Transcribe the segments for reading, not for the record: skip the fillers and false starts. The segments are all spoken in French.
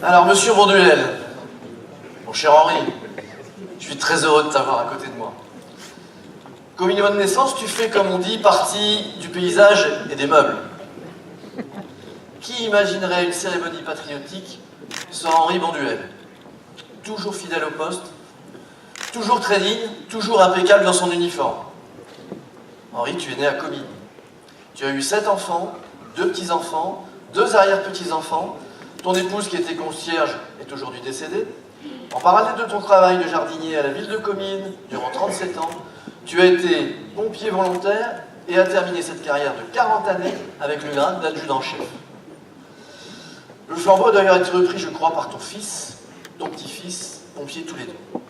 Alors, monsieur Bourduel, mon cher Henri, je suis très heureux de t'avoir à côté de moi. Communion de naissance, tu fais, comme on dit, partie du paysage et des meubles. Qui imaginerait une cérémonie patriotique sans Henri Bonduel? Toujours fidèle au poste, toujours très digne, toujours impeccable dans son uniforme. Henri, tu es né à Comines. Tu as eu 7 enfants, 2 petits-enfants, 2 arrière-petits-enfants. Ton épouse, qui était concierge, est aujourd'hui décédée. En parallèle de ton travail de jardinier à la ville de Comines durant 37 ans, tu as été pompier volontaire et as terminé cette carrière de 40 années avec le grade d'adjudant-chef. Le flambeau a d'ailleurs été repris, je crois, par ton fils, ton petit-fils, pompiers tous les deux.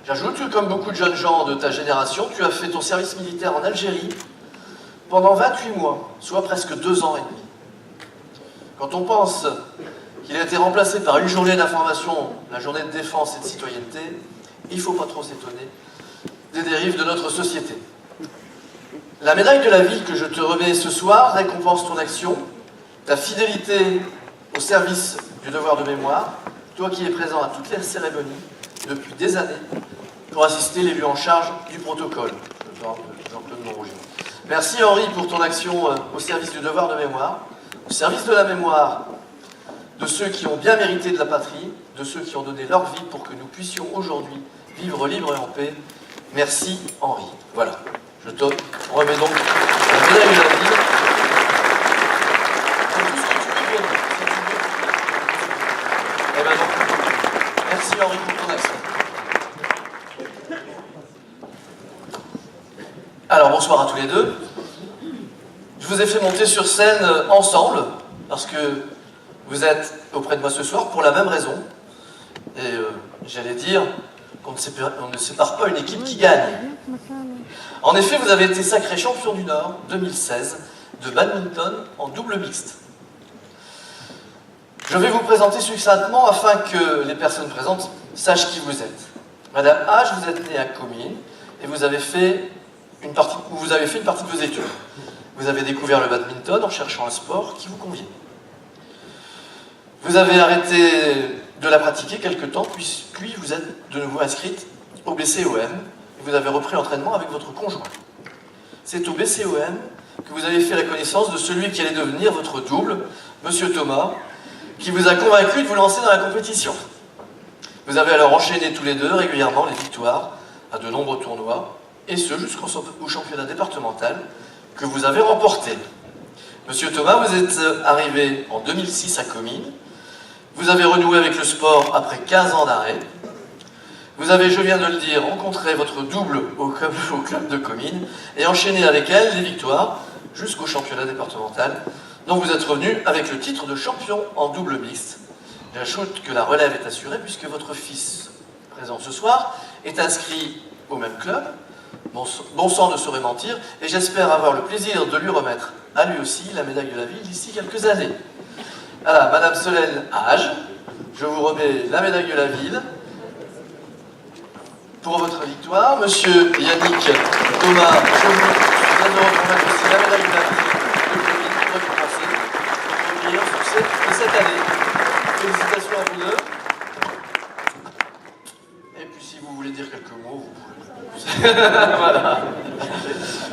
J'ajoute que, comme beaucoup de jeunes gens de ta génération, tu as fait ton service militaire en Algérie pendant 28 mois, soit presque 2 ans et demi. Quand on pense qu'il a été remplacé par une journée d'information, la journée de défense et de citoyenneté, il ne faut pas trop s'étonner des dérives de notre société. La médaille de la ville que je te remets ce soir récompense ton action, ta fidélité au service du devoir de mémoire, toi qui es présent à toutes les cérémonies depuis des années pour assister l'élu en charge du protocole, Jean-Claude Monrougier. Merci Henri pour ton action au service du devoir de mémoire, au service de la mémoire de ceux qui ont bien mérité de la patrie, de ceux qui ont donné leur vie pour que nous puissions aujourd'hui vivre libre et en paix. Merci Henri. Voilà, je te remets donc la médaille de la ville. Pour tout ce que tu veux donner, si tu veux. Eh bien donc, merci Henri pour ton action. Alors bonsoir à tous les deux. Je vous ai fait monter sur scène ensemble, parce que vous êtes auprès de moi ce soir pour la même raison. Et j'allais dire qu'on ne sépare pas une équipe qui gagne. En effet, vous avez été sacré champion du Nord 2016 de badminton en double mixte. Je vais vous présenter succinctement afin que les personnes présentes sachent qui vous êtes. Madame H, vous êtes née à Comines et vous avez fait une partie de vos études. Vous avez découvert le badminton en cherchant un sport qui vous convient. Vous avez arrêté de la pratiquer quelque temps, puis vous êtes de nouveau inscrite au BCOM et vous avez repris l'entraînement avec votre conjoint. C'est au BCOM que vous avez fait la connaissance de celui qui allait devenir votre double, Monsieur Thomas, qui vous a convaincu de vous lancer dans la compétition. Vous avez alors enchaîné tous les deux régulièrement les victoires à de nombreux tournois, et ce jusqu'au championnat départemental que vous avez remporté. Monsieur Thomas, vous êtes arrivé en 2006 à Comines. Vous avez renoué avec le sport après 15 ans d'arrêt. Vous avez, je viens de le dire, rencontré votre double au club de Comines et enchaîné avec elle les victoires jusqu'au championnat départemental, dont vous êtes revenu avec le titre de champion en double mixte. J'ajoute que la relève est assurée puisque votre fils, présent ce soir, est inscrit au même club. Bon sang ne saurait mentir, et j'espère avoir le plaisir de lui remettre à lui aussi la médaille de la ville d'ici quelques années. Voilà, Madame Solène Age, je vous remets la médaille de la ville pour votre victoire. Monsieur Yannick Thomas, je vous viens de remettre aussi la médaille de la ville de Comines pour récompenser le meilleur succès de cette année. Félicitations à vous deux. Et puis si vous voulez dire quelques mots, vous pouvez. Voilà.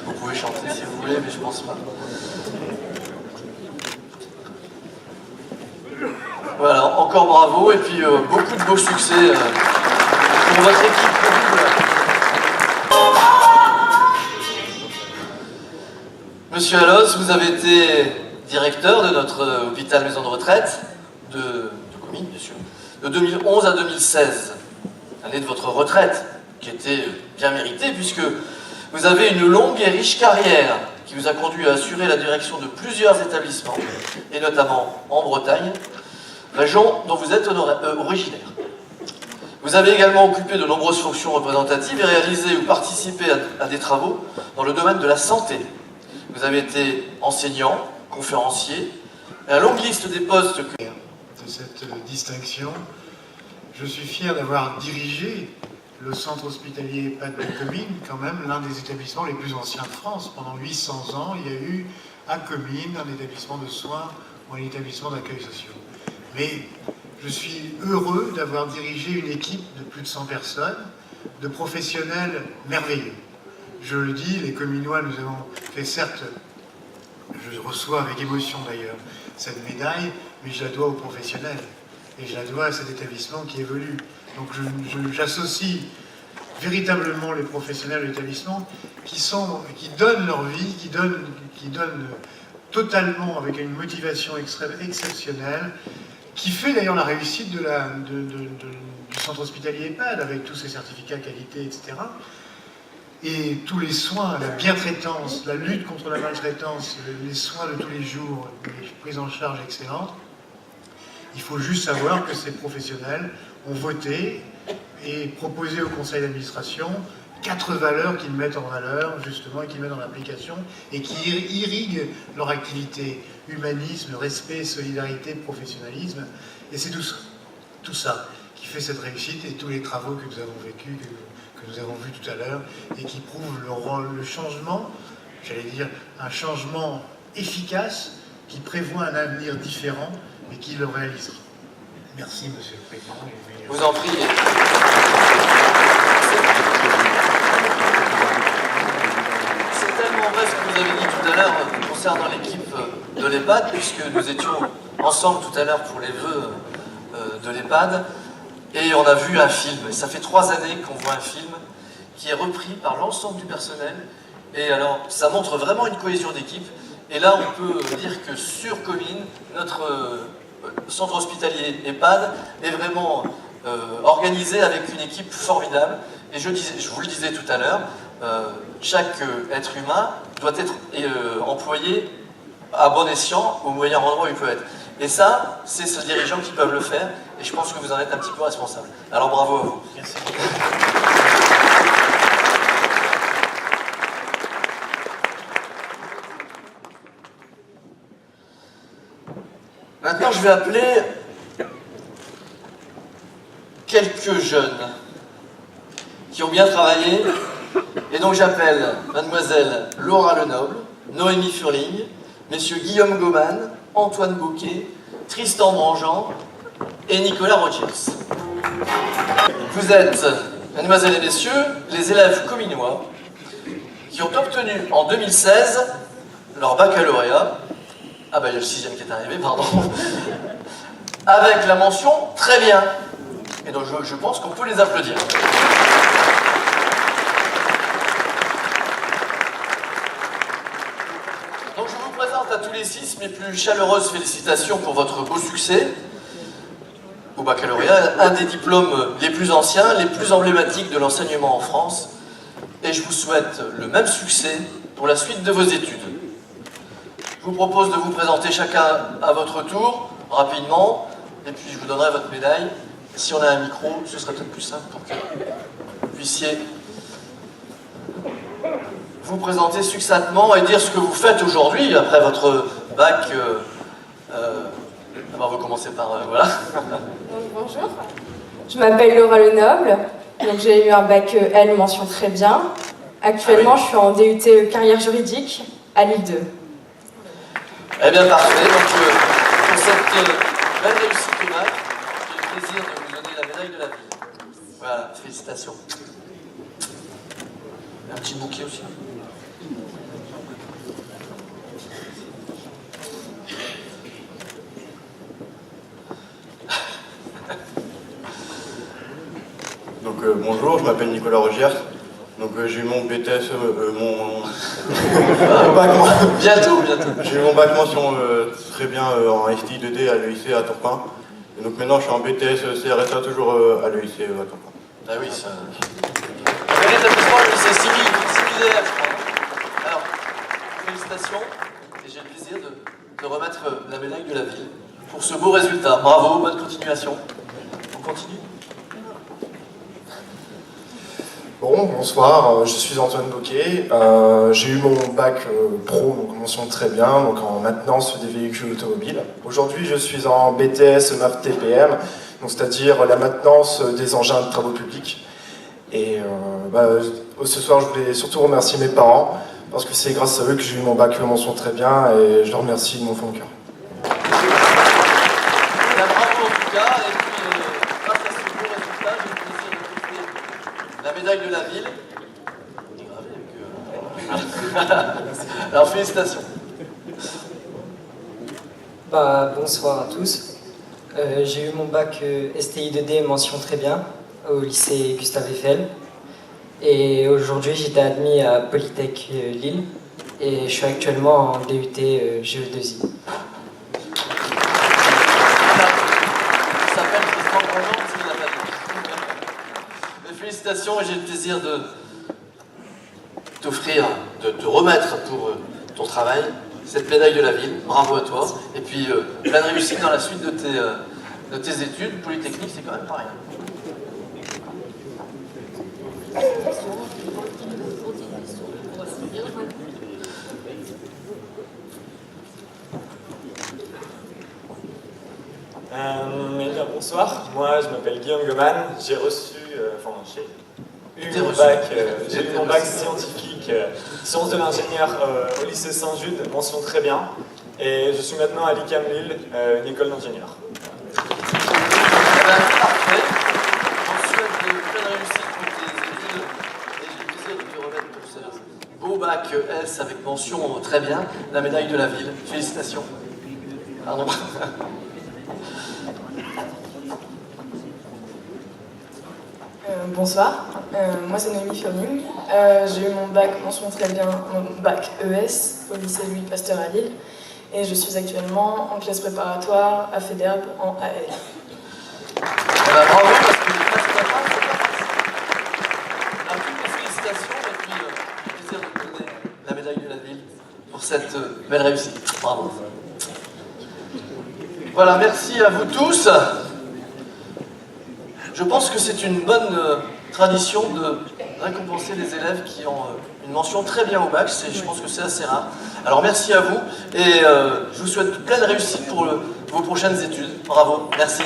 Vous pouvez chanter si vous voulez, mais je pense pas. Voilà, encore bravo, et puis beaucoup de beaux succès pour votre équipe. Monsieur Allos, vous avez été directeur de notre hôpital maison de retraite de Comines, bien sûr, de 2011 à 2016, l'année de votre retraite, qui était bien méritée, puisque vous avez une longue et riche carrière qui vous a conduit à assurer la direction de plusieurs établissements, et notamment en Bretagne, région dont vous êtes originaire. Vous avez également occupé de nombreuses fonctions représentatives et réalisé ou participé à des travaux dans le domaine de la santé. Vous avez été enseignant, conférencier, et la longue liste des postes que... De cette distinction, je suis fier d'avoir dirigé le centre hospitalier EHPAD de Comines, quand même l'un des établissements les plus anciens de France. Pendant 800 ans, il y a eu à Comines un établissement de soins ou un établissement d'accueil social. Mais je suis heureux d'avoir dirigé une équipe de plus de 100 personnes, de professionnels merveilleux. Je le dis, les Cominois, nous avons fait certes, je reçois avec émotion d'ailleurs cette médaille, mais je la dois aux professionnels. Et je la dois à cet établissement qui évolue. Donc j'associe véritablement les professionnels de l'établissement qui donnent leur vie, qui donnent totalement avec une motivation exceptionnelle, qui fait d'ailleurs la réussite du centre hospitalier EHPAD avec tous ses certificats qualité, etc. Et tous les soins, la bientraitance, la lutte contre la maltraitance, les soins de tous les jours, les prises en charge excellentes. Il faut juste savoir que ces professionnels ont voté et proposé au conseil d'administration 4 valeurs qu'ils mettent en valeur, justement, et qu'ils mettent en application, et qui irriguent leur activité. Humanisme, respect, solidarité, professionnalisme. Et c'est tout ça qui fait cette réussite et tous les travaux que nous avons vécus, que nous avons vus tout à l'heure, et qui prouvent le changement, j'allais dire, un changement efficace qui prévoit un avenir différent et qui le réalisera. Merci, Monsieur le Président. Je vous en prie. C'est tellement vrai ce que vous avez dit tout à l'heure concernant l'équipe de l'EHPAD, puisque nous étions ensemble tout à l'heure pour les vœux de l'EHPAD, et on a vu un film, et ça fait 3 années qu'on voit un film qui est repris par l'ensemble du personnel, et alors ça montre vraiment une cohésion d'équipe, et là on peut dire que sur Comines, notre centre hospitalier EHPAD est vraiment organisé avec une équipe formidable, et je vous le disais tout à l'heure, chaque être humain doit être employé à bon escient au meilleur endroit où il peut être. Et ça, c'est ces dirigeants qui peuvent le faire, et je pense que vous en êtes un petit peu responsable. Alors bravo à vous. Merci. Maintenant, je vais appeler quelques jeunes qui ont bien travaillé, et donc j'appelle mademoiselle Laura Lenoble, Noémie Furling, messieurs Guillaume Goman, Antoine Bouquet, Tristan Branjean et Nicolas Rogers. Vous êtes, mesdemoiselles et messieurs, les élèves cominois qui ont obtenu en 2016 leur baccalauréat. Ah ben il y a le 6e qui est arrivé, pardon. Avec la mention « Très bien ». Et donc je pense qu'on peut les applaudir. Donc je vous présente à tous les 6 mes plus chaleureuses félicitations pour votre beau succès au baccalauréat, un des diplômes les plus anciens, les plus emblématiques de l'enseignement en France. Et je vous souhaite le même succès pour la suite de vos études. Je vous propose de vous présenter chacun à votre tour, rapidement, et puis je vous donnerai votre médaille. Si on a un micro, ce sera peut-être plus simple pour que vous puissiez vous présenter succinctement et dire ce que vous faites aujourd'hui, après votre bac. On va commencer par... voilà. Donc, bonjour, je m'appelle Laura Lenoble, donc j'ai eu un bac L mention très bien. Actuellement, je suis en DUT carrière juridique à Lille 2. Eh bien, parfait. Donc, pour cette belle réussite au bac, j'ai le plaisir de vous donner la médaille de la ville. Voilà, félicitations. Un petit bouquet aussi. Donc bonjour, je m'appelle Nicolas Rogers. Donc j'ai eu mon BTS, mon bac, Bientôt. j'ai eu mon bac mention très bien en STI 2D à l'EIC à Tourcoing. Et donc maintenant je suis en BTS CRSA toujours à l'EIC à Tourcoing. Ah oui, ça... L'établissement, c'est 6 000 élèves, je crois. Alors, félicitations, et j'ai le plaisir de remettre la médaille de la ville pour ce beau résultat. Bravo, bonne continuation. On continue. Bon, bonsoir, je suis Antoine Bouquet. J'ai eu mon bac pro, donc mention très bien, donc en maintenance des véhicules automobiles. Aujourd'hui, je suis en BTS MERT TPM, donc c'est-à-dire la maintenance des engins de travaux publics. Et ce soir, je voulais surtout remercier mes parents, parce que c'est grâce à eux que j'ai eu mon bac mention très bien, et je leur remercie de mon fond de cœur. Bien, bravo en tout cas, et puis grâce à ce beau résultat, j'ai le plaisir de t'offrir la médaille de la ville. Alors félicitations. Bonsoir à tous. J'ai eu mon bac STI 2D mention très bien au lycée Gustave Eiffel. Et aujourd'hui j'étais admis à Polytech Lille et je suis actuellement en DUT GE2I. Ça s'appelle Tristan Grandjean parce qu'il n'a pas dit. Félicitations et j'ai le plaisir de t'offrir, de te remettre pour ton travail cette médaille de la ville. Bravo à toi. Et puis plein de réussite dans la suite de tes études. Polytechnique, c'est quand même pas rien. Bonsoir, moi je m'appelle Guillaume Goman, j'ai reçu, j'ai eu mon bac scientifique, sciences de l'ingénieur au lycée Saint-Jude, mention très bien, et je suis maintenant à l'ICAM Lille, une école d'ingénieurs. Parfait, on souhaite plein de réussite pour tes études, et j'ai le plaisir de te remettre pour ce beau bac S avec mention très bien, la médaille de la ville. Félicitations. Pardon. Bonsoir, moi c'est Noémie Firmin. J'ai eu mon bac mention très bien, mon bac ES au lycée Louis Pasteur à Lille et je suis actuellement en classe préparatoire à FEDERB en AL. Bravo parce que les classes préparatoires, c'est pas facile. Félicitations et puis plaisir de te donner la médaille de la ville pour cette belle réussite. Bravo. Voilà, merci à vous tous. Je pense que c'est une bonne tradition de récompenser les élèves qui ont une mention très bien au bac. Je pense que c'est assez rare. Alors merci à vous et je vous souhaite pleine réussite pour vos prochaines études. Bravo, merci.